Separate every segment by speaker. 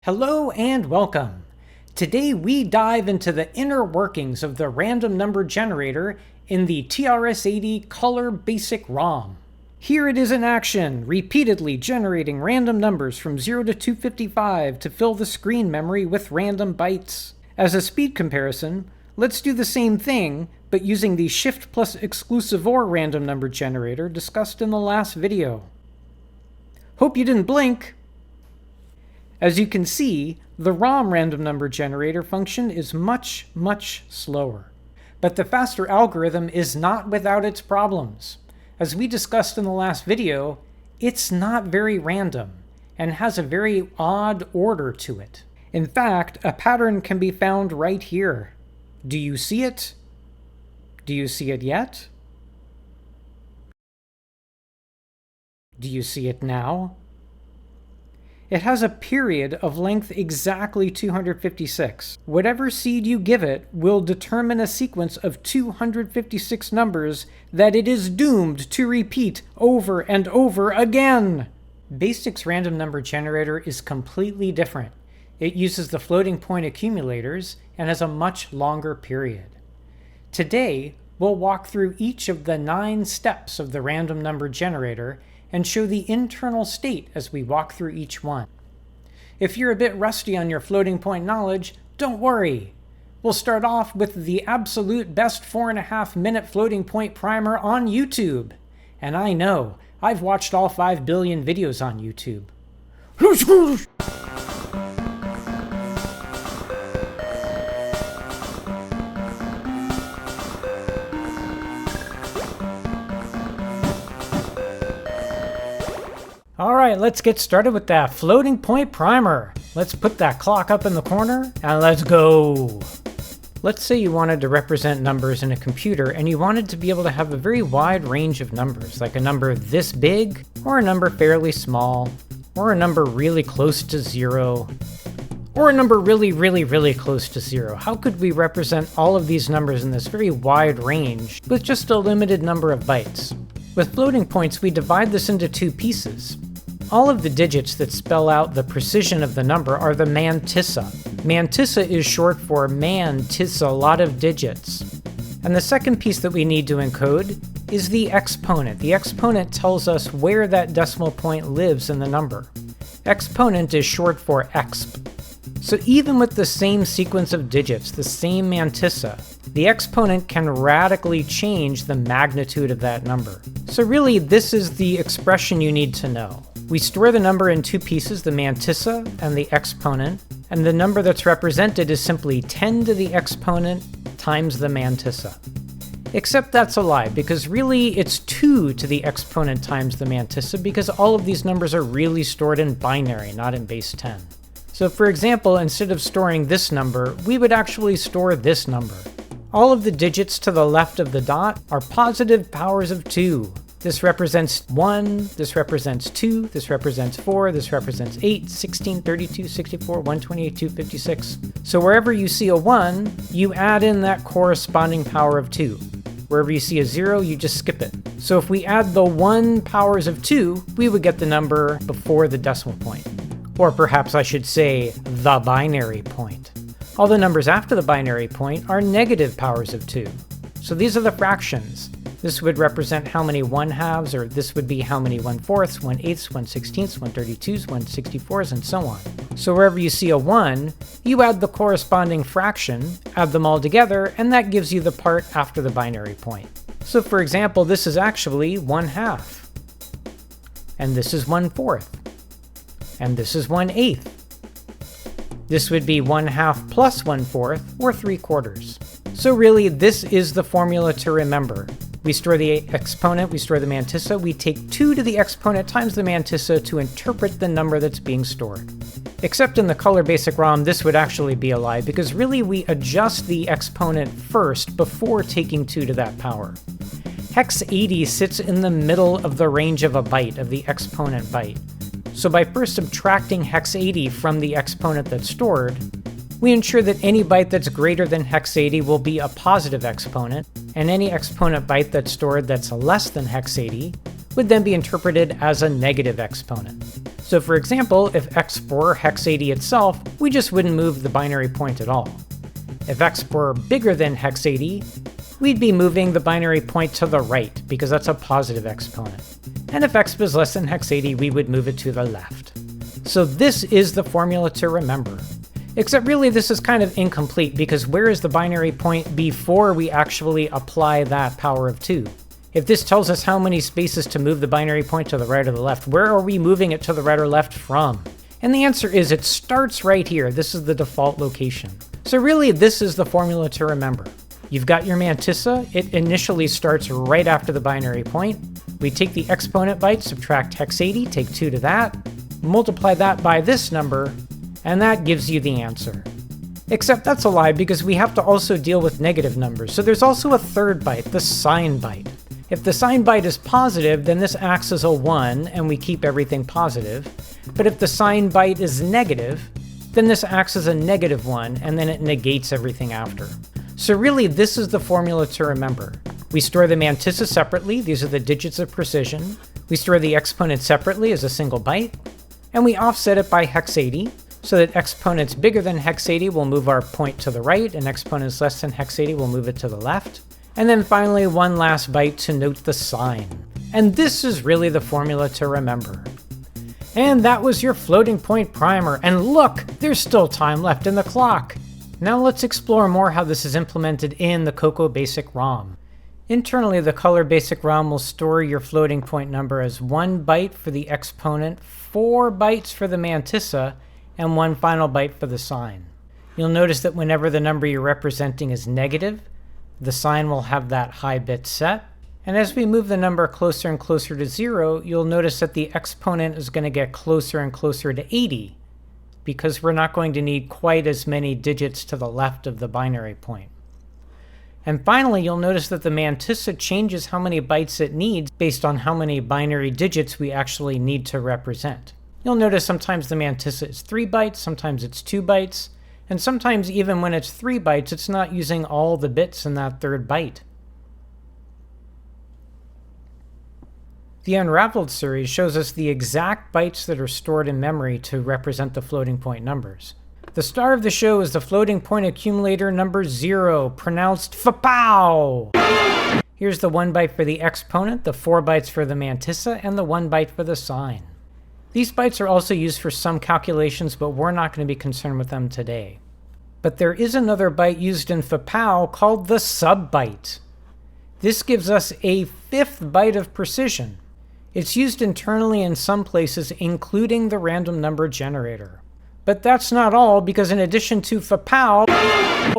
Speaker 1: Hello and welcome. Today we dive into the inner workings of the random number generator in the TRS-80 CoCo BASIC ROM. Here it is in action, repeatedly generating random numbers from 0 to 255 to fill the screen memory with random bytes. As a speed comparison, let's do the same thing, but using the shift plus exclusive OR random number generator discussed in the last video. Hope you didn't blink! As you can see, the ROM random number generator function is much slower. But the faster algorithm is not without its problems. As we discussed in the last video, it's not very random and has a very odd order to it. In fact, a pattern can be found right here. Do you see it? Do you see it yet? Do you see it now? It has a period of length exactly 256. Whatever seed you give it will determine a sequence of 256 numbers that it is doomed to repeat over and over again. BASIC's random number generator is completely different. It uses the floating point accumulators and has a much longer period. Today, we'll walk through each of the 9 steps of the random number generator and show the internal state as we walk through each one. If you're a bit rusty on your floating point knowledge, don't worry. We'll start off with the absolute best 4.5-minute floating point primer on YouTube. And I know, I've watched all 5 billion videos on YouTube. Alright, let's get started with that floating point primer. Let's put that clock up in the corner and let's go. Let's say you wanted to represent numbers in a computer and you wanted to be able to have a very wide range of numbers, like a number this big, or a number fairly small, or a number really close to 0, or a number really close to 0. How could we represent all of these numbers in this very wide range with just a limited number of bytes? With floating points, we divide this into 2 pieces. All of the digits that spell out the precision of the number are the mantissa. Mantissa is short for man, 'tis a lot of digits. And the second piece that we need to encode is the exponent. The exponent tells us where that decimal point lives in the number. Exponent is short for exp. So even with the same sequence of digits, the same mantissa, the exponent can radically change the magnitude of that number. So really, this is the expression you need to know. We store the number in 2 pieces, the mantissa and the exponent, and the number that's represented is simply 10 to the exponent times the mantissa. Except that's a lie, because really it's 2 to the exponent times the mantissa, because all of these numbers are really stored in binary, not in base 10. So for example, instead of storing this number, we would actually store this number. All of the digits to the left of the dot are positive powers of 2. This represents 1, this represents 2, this represents 4, this represents 8, 16, 32, 64, 128, 256. So wherever you see a 1, you add in that corresponding power of 2. Wherever you see a 0, you just skip it. So if we add the 1 powers of 2, we would get the number before the decimal point. Or perhaps I should say, the binary point. All the numbers after the binary point are negative powers of 2. So these are the fractions. This would represent how many 1/2s, or this would be how many 1/4, 1/8, 1/16, 1/32s, 1/64s, and so on. So wherever you see a 1, you add the corresponding fraction, add them all together, and that gives you the part after the binary point. So for example, this is actually 1/2. And this is 1/4. And this is 1/8. This would be 1/2 plus 1/4, or 3/4. So really, this is the formula to remember. We store the exponent, we store the mantissa, we take 2 to the exponent times the mantissa to interpret the number that's being stored. Except in the CoCo BASIC ROM, this would actually be a lie, because really we adjust the exponent first before taking 2 to that power. Hex 80 sits in the middle of the range of a byte, of the exponent byte. So by first subtracting hex 80 from the exponent that's stored, we ensure that any byte that's greater than hex 80 will be a positive exponent, and any exponent byte that's stored that's less than hex 80 would then be interpreted as a negative exponent. So for example, if x were hex 80 itself, we just wouldn't move the binary point at all. If x were bigger than hex 80, we'd be moving the binary point to the right, because that's a positive exponent. And if x was less than hex 80, we would move it to the left. So this is the formula to remember. Except really this is kind of incomplete, because where is the binary point before we actually apply that power of 2? If this tells us how many spaces to move the binary point to the right or the left, where are we moving it to the right or left from? And the answer is it starts right here. This is the default location. So really this is the formula to remember. You've got your mantissa. It initially starts right after the binary point. We take the exponent byte, subtract hex 80, take 2 to that, multiply that by this number, and that gives you the answer. Except that's a lie, because we have to also deal with negative numbers. So there's also a third byte, the sign byte. If the sign byte is positive, then this acts as a 1, and we keep everything positive. But if the sign byte is negative, then this acts as a negative 1, and then it negates everything after. So really, this is the formula to remember. We store the mantissa separately. These are the digits of precision. We store the exponent separately as a single byte. And we offset it by hex 80, so that exponents bigger than hex 80 will move our point to the right, and exponents less than hex 80 will move it to the left. And then finally, one last byte to note the sign. And this is really the formula to remember. And that was your floating point primer. And look, there's still time left in the clock. Now let's explore more how this is implemented in the CoCo BASIC ROM. Internally, the color BASIC ROM will store your floating point number as 1 byte for the exponent, 4 bytes for the mantissa, and 1 final byte for the sign. You'll notice that whenever the number you're representing is negative, the sign will have that high bit set. And as we move the number closer and closer to 0, you'll notice that the exponent is going to get closer and closer to 80, because we're not going to need quite as many digits to the left of the binary point. And finally, you'll notice that the mantissa changes how many bytes it needs based on how many binary digits we actually need to represent. You'll notice sometimes the mantissa is 3 bytes, sometimes it's 2 bytes, and sometimes even when it's 3 bytes, it's not using all the bits in that third byte. The Unraveled series shows us the exact bytes that are stored in memory to represent the floating point numbers. The star of the show is the floating point accumulator number 0, pronounced FPOW! Here's the 1 byte for the exponent, the 4 bytes for the mantissa, and the 1 byte for the sign. These bytes are also used for some calculations, but we're not going to be concerned with them today. But there is another byte used in FPOW called the subbyte. This gives us a 5th byte of precision. It's used internally in some places, including the random number generator. But that's not all, because in addition to FPOW,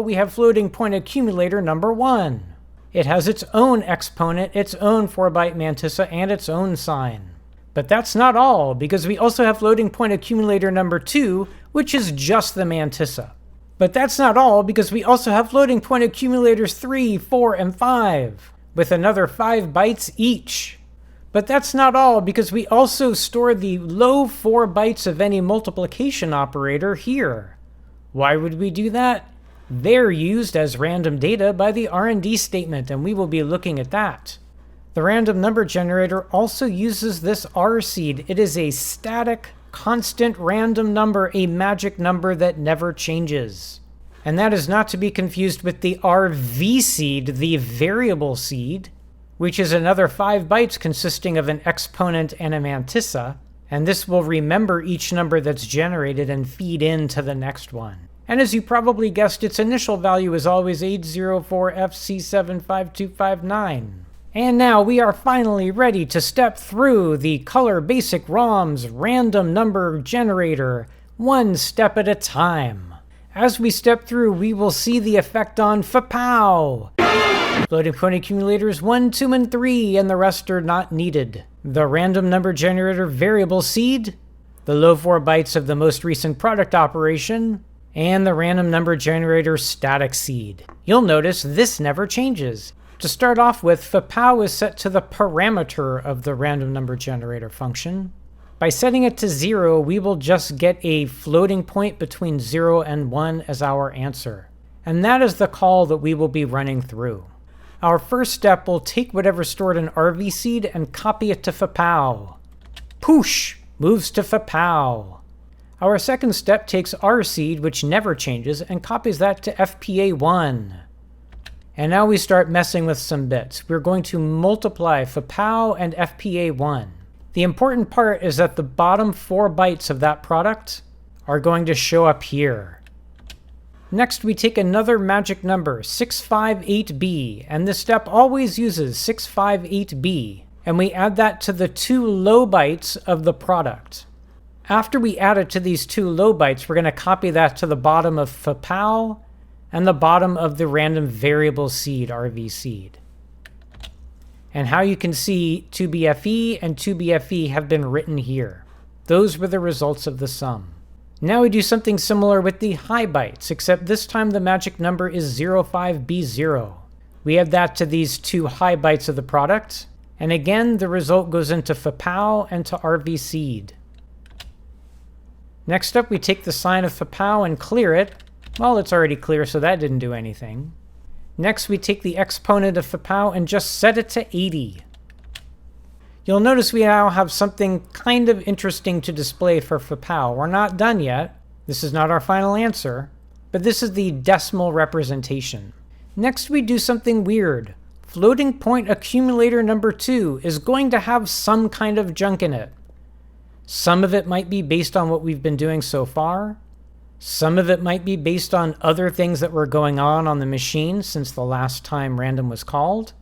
Speaker 1: we have floating point accumulator number 1. It has its own exponent, its own 4-byte mantissa, and its own sign. But that's not all, because we also have floating point accumulator number 2, which is just the mantissa. But that's not all, because we also have floating point accumulators 3, 4, and 5, with another 5 bytes each. But that's not all, because we also store the low 4 bytes of any multiplication operator here. Why would we do that? They're used as random data by the R&D statement, and we will be looking at that. The random number generator also uses this R seed. It is a static, constant random number, a magic number that never changes. And that is not to be confused with the RV seed, the variable seed, which is another 5 bytes consisting of an exponent and a mantissa, and this will remember each number that's generated and feed into the next one. And as you probably guessed, its initial value is always 804FC75259. And now we are finally ready to step through the CoCo BASIC ROM's random number generator, one step at a time. As we step through, we will see the effect on FPOW. Floating point accumulators 1, 2, and 3, and the rest are not needed. The random number generator variable seed, the low 4 bytes of the most recent product operation, and the random number generator static seed. You'll notice this never changes. To start off with, FPOW is set to the parameter of the random number generator function. By setting it to 0, we will just get a floating point between 0 and 1 as our answer. And that is the call that we will be running through. Our first step will take whatever stored in RV seed and copy it to FPOW. Poosh! moves to FPAO. Our second step takes R seed, which never changes, and copies that to FPA1. And now we start messing with some bits. We're going to multiply FPAO and FPA1. The important part is that the bottom 4 bytes of that product are going to show up here. Next, we take another magic number, 658B, and this step always uses 658B, and we add that to the 2 low bytes of the product. After we add it to these 2 low bytes, we're going to copy that to the bottom of FPAO and the bottom of the random variable seed, RV seed. And how you can see 2BFE and 2BFE have been written here. Those were the results of the sum. Now we do something similar with the high bytes, except this time the magic number is 05B0. We add that to these 2 high bytes of the product, and again the result goes into FPAO and to RV seed. Next up, we take the sign of FPAO and clear it. Well, it's already clear, so that didn't do anything. Next, we take the exponent of FPAO and just set it to 80. You'll notice we now have something kind of interesting to display for FPAO. We're not done yet. This is not our final answer, but this is the decimal representation. Next, we do something weird. Floating point accumulator number 2 is going to have some kind of junk in it. Some of it might be based on what we've been doing so far. Some of it might be based on other things that were going on the machine since the last time random was called.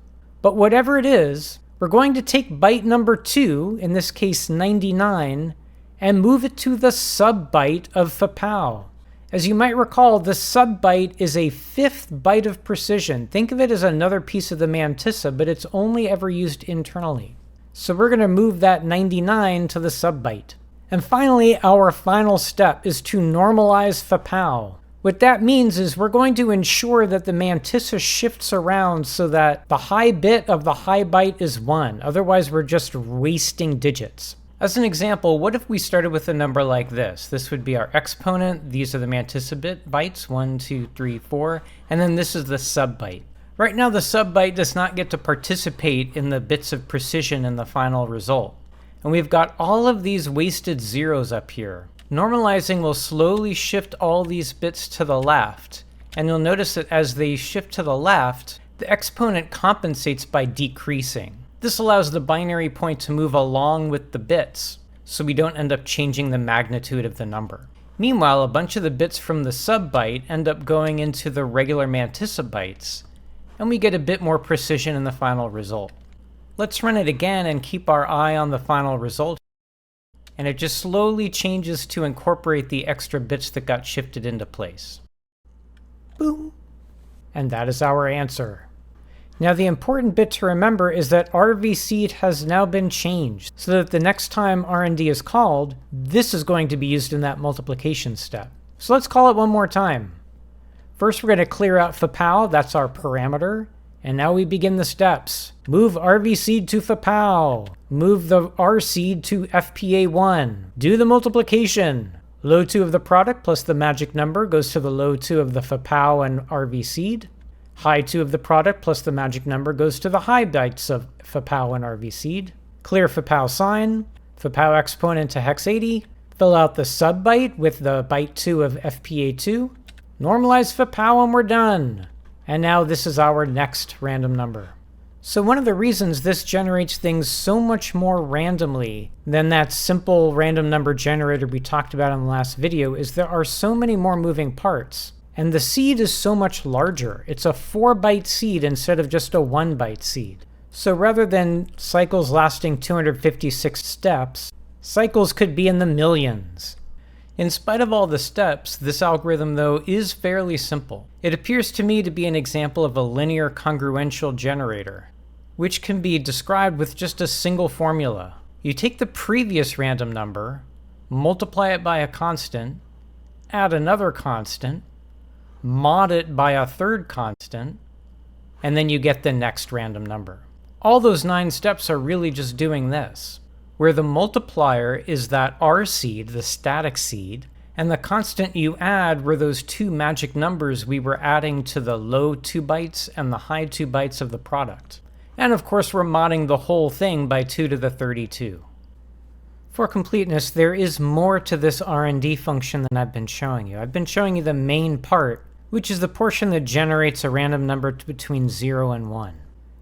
Speaker 1: But whatever it is, we're going to take byte number 2, in this case 99, and move it to the sub-byte of FPAO. As you might recall, the sub-byte is a 5th byte of precision. Think of it as another piece of the mantissa, but it's only ever used internally. So we're going to move that 99 to the sub-byte. And finally, our final step is to normalize FPAO. What that means is we're going to ensure that the mantissa shifts around so that the high bit of the high byte is 1. Otherwise, we're just wasting digits. As an example, what if we started with a number like this? This would be our exponent. These are the mantissa bytes, 1, 2, 3, 4. And then this is the sub-byte. Right now, the sub-byte does not get to participate in the bits of precision in the final result. And we've got all of these wasted zeros up here. Normalizing will slowly shift all these bits to the left. And you'll notice that as they shift to the left, the exponent compensates by decreasing. This allows the binary point to move along with the bits, so we don't end up changing the magnitude of the number. Meanwhile, a bunch of the bits from the sub-byte end up going into the regular mantissa bytes, and we get a bit more precision in the final result. Let's run it again and keep our eye on the final result. And it just slowly changes to incorporate the extra bits that got shifted into place. Boom. And that is our answer. Now the important bit to remember is that RV seed has now been changed, so that the next time R&D is called, this is going to be used in that multiplication step. So let's call it one more time. First we're going to clear out FPAO, that's our parameter. And now we begin the steps. Move RV seed to FPAO. Move the R seed to FPA1. Do the multiplication. Low 2 of the product plus the magic number goes to the low 2 of the FPAO and RV seed. High 2 of the product plus the magic number goes to the high bytes of FPAO and RV seed. Clear FPAO sign. FPAO exponent to hex 80. Fill out the sub byte with the byte 2 of FPA2. Normalize FPAO and we're done. And now this is our next random number. So one of the reasons this generates things so much more randomly than that simple random number generator we talked about in the last video is there are so many more moving parts. And the seed is so much larger. It's a 4-byte seed instead of just a 1-byte seed. So rather than cycles lasting 256 steps, cycles could be in the millions. In spite of all the steps, this algorithm, though, is fairly simple. It appears to me to be an example of a linear congruential generator, which can be described with just a single formula. You take the previous random number, multiply it by a constant, add another constant, mod it by a third constant, and then you get the next random number. All those 9 steps are really just doing this, where the multiplier is that R seed, the static seed, and the constant you add were those 2 magic numbers we were adding to the low 2 bytes and the high 2 bytes of the product. And of course we're modding the whole thing by 2 to the 32. For completeness, there is more to this R&D function than I've been showing you. I've been showing you the main part, which is the portion that generates a random number between 0 and 1.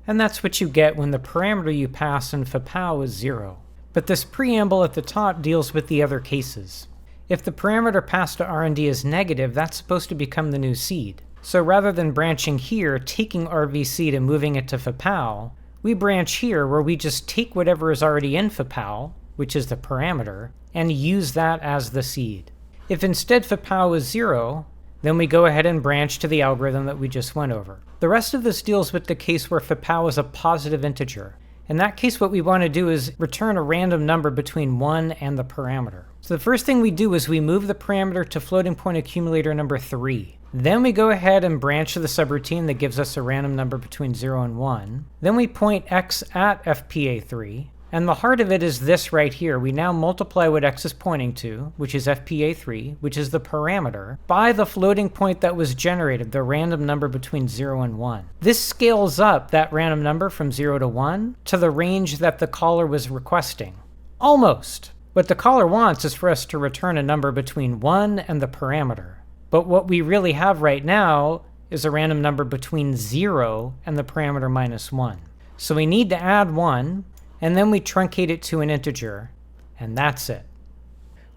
Speaker 1: And that's what you get when the parameter you pass in fpow is 0. But this preamble at the top deals with the other cases. If the parameter passed to R&D is negative, that's supposed to become the new seed. So rather than branching here, taking RVC and moving it to fpow, we branch here where we just take whatever is already in fpow, which is the parameter, and use that as the seed. If instead fpow is 0, then we go ahead and branch to the algorithm that we just went over. The rest of this deals with the case where fpow is a positive integer. In that case, what we want to do is return a random number between 1 and the parameter. So the first thing we do is we move the parameter to floating point accumulator number 3. Then we go ahead and branch to the subroutine that gives us a random number between 0 and 1. Then we point x at FPA3. And the heart of it is this right here. We now multiply what x is pointing to, which is FPA3, which is the parameter, by the floating point that was generated, the random number between 0 and 1. This scales up that random number from 0 to 1 to the range that the caller was requesting. Almost. What the caller wants is for us to return a number between 1 and the parameter. But what we really have right now is a random number between 0 and the parameter minus 1. So we need to add 1, and then we truncate it to an integer, and that's it.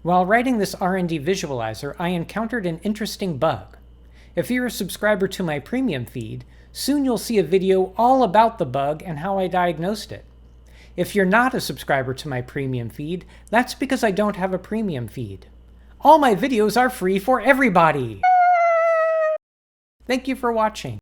Speaker 1: While writing this R&D visualizer, I encountered an interesting bug. If you're a subscriber to my premium feed, soon you'll see a video all about the bug and how I diagnosed it. If you're not a subscriber to my premium feed, that's because I don't have a premium feed. All my videos are free for everybody! Thank you for watching.